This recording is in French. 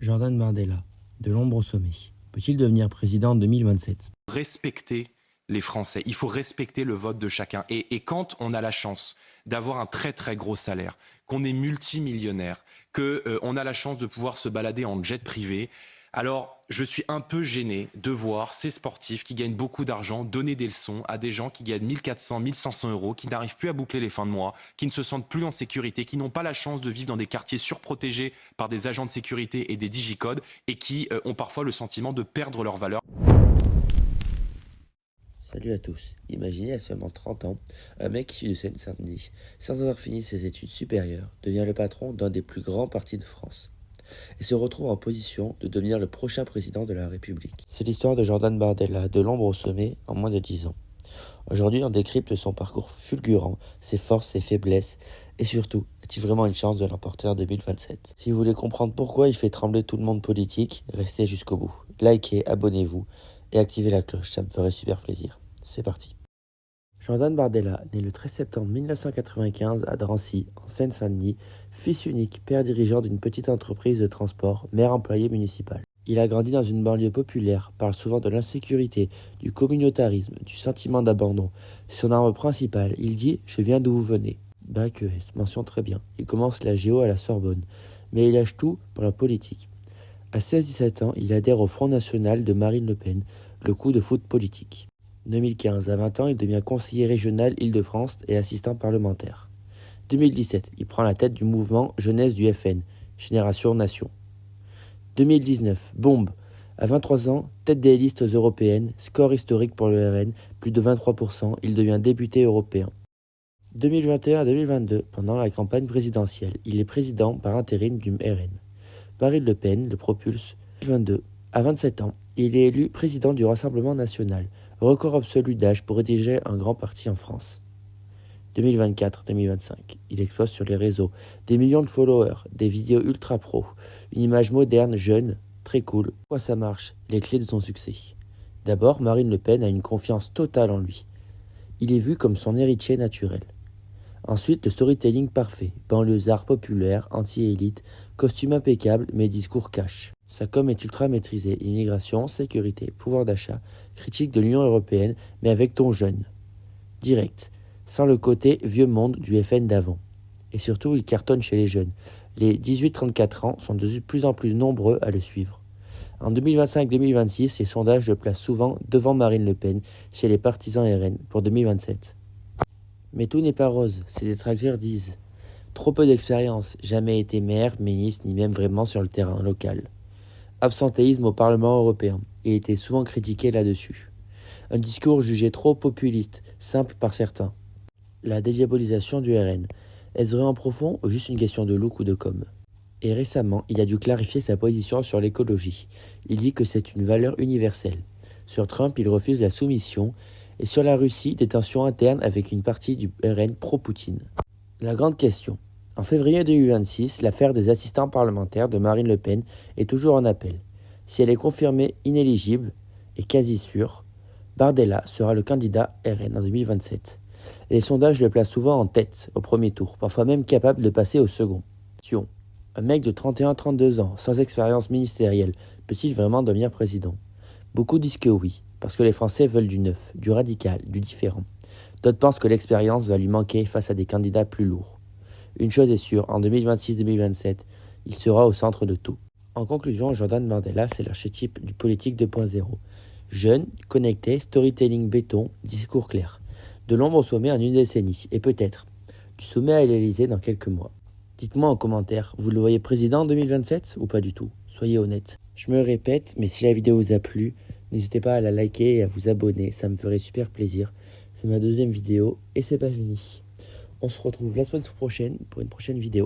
Jordan Bardella, de l'ombre au sommet. Peut-il devenir président en 2027? Respecter les Français. Il faut respecter le vote de chacun. Et quand on a la chance d'avoir un très très gros salaire, qu'on est multimillionnaire, qu'on a la chance de pouvoir se balader en jet privé, alors je suis un peu gêné de voir ces sportifs qui gagnent beaucoup d'argent donner des leçons à des gens qui gagnent 1400, 1500 euros, qui n'arrivent plus à boucler les fins de mois, qui ne se sentent plus en sécurité, qui n'ont pas la chance de vivre dans des quartiers surprotégés par des agents de sécurité et des digicodes et qui ont parfois le sentiment de perdre leur valeur. Salut à tous. Imaginez à seulement 30 ans, un mec issu de Seine-Saint-Denis, sans avoir fini ses études supérieures, devient le patron d'un des plus grands partis de France et se retrouve en position de devenir le prochain président de la République. C'est l'histoire de Jordan Bardella, de l'ombre au sommet, en moins de 10 ans. Aujourd'hui, on décrypte son parcours fulgurant, ses forces, ses faiblesses, et surtout, a-t-il vraiment une chance de l'emporter en 2027? Si vous voulez comprendre pourquoi il fait trembler tout le monde politique, restez jusqu'au bout. Likez, abonnez-vous et activez la cloche, ça me ferait super plaisir. C'est parti. Jordan Bardella, né le 13 septembre 1995 à Drancy, en Seine-Saint-Denis, fils unique, père dirigeant d'une petite entreprise de transport, mère employé municipal. Il a grandi dans une banlieue populaire, parle souvent de l'insécurité, du communautarisme, du sentiment d'abandon. C'est son arme principale. Il dit « Je viens d'où vous venez ». Bac ES, mention très bien. Il commence la géo à la Sorbonne, mais il lâche tout pour la politique. À 16-17 ans, il adhère au Front National de Marine Le Pen, le coup de foot politique. 2015, à 20 ans, il devient conseiller régional Île-de-France et assistant parlementaire. 2017, il prend la tête du mouvement jeunesse du FN, Génération Nation. 2019, bombe. À 23 ans, tête des listes européennes, score historique pour le RN, plus de 23%, il devient député européen. 2021 à 2022, pendant la campagne présidentielle, il est président par intérim du RN. Marine Le Pen le propulse. 2022, à 27 ans, il est élu président du Rassemblement national, record absolu d'âge pour diriger un grand parti en France. 2024-2025, il explose sur les réseaux, des millions de followers, des vidéos ultra pro, une image moderne, jeune, très cool. Pourquoi ça marche? Les clés de son succès. D'abord, Marine Le Pen a une confiance totale en lui. Il est vu comme son héritier naturel. Ensuite, le storytelling parfait, banlieusard populaire, anti-élite, costume impeccable, mais discours cash. Sa com est ultra maîtrisée, immigration, sécurité, pouvoir d'achat, critique de l'Union européenne, mais avec ton jeune. Direct, sans le côté vieux monde du FN d'avant. Et surtout, il cartonne chez les jeunes. Les 18-34 ans sont de plus en plus nombreux à le suivre. En 2025-2026, les sondages le placent souvent devant Marine Le Pen chez les partisans RN pour 2027. Mais tout n'est pas rose, ses détracteurs disent. Trop peu d'expérience, jamais été maire, ministre, ni même vraiment sur le terrain local. Absentéisme au Parlement européen, il était souvent critiqué là-dessus. Un discours jugé trop populiste, simple par certains. La dédiabolisation du RN, est-ce vrai en profond ou juste une question de look ou de com? Et récemment, il a dû clarifier sa position sur l'écologie. Il dit que c'est une valeur universelle. Sur Trump, il refuse la soumission. Et sur la Russie, des tensions internes avec une partie du RN pro-Poutine. La grande question. En février 2026, l'affaire des assistants parlementaires de Marine Le Pen est toujours en appel. Si elle est confirmée inéligible et quasi sûre, Bardella sera le candidat RN en 2027. Les sondages le placent souvent en tête au premier tour, parfois même capable de passer au second. Un mec de 31-32 ans, sans expérience ministérielle, peut-il vraiment devenir président? Beaucoup disent que oui, parce que les Français veulent du neuf, du radical, du différent. D'autres pensent que l'expérience va lui manquer face à des candidats plus lourds. Une chose est sûre, en 2026-2027, il sera au centre de tout. En conclusion, Jordan Bardella, c'est l'archétype du politique 2.0. Jeune, connecté, storytelling béton, discours clair. De l'ombre au sommet en une décennie, et peut-être du sommet à l'Élysée dans quelques mois. Dites-moi en commentaire, vous le voyez président en 2027 ou pas du tout? Soyez honnête. Je me répète, mais si la vidéo vous a plu, n'hésitez pas à la liker et à vous abonner, ça me ferait super plaisir. C'est ma deuxième vidéo et c'est pas fini. On se retrouve la semaine prochaine pour une prochaine vidéo.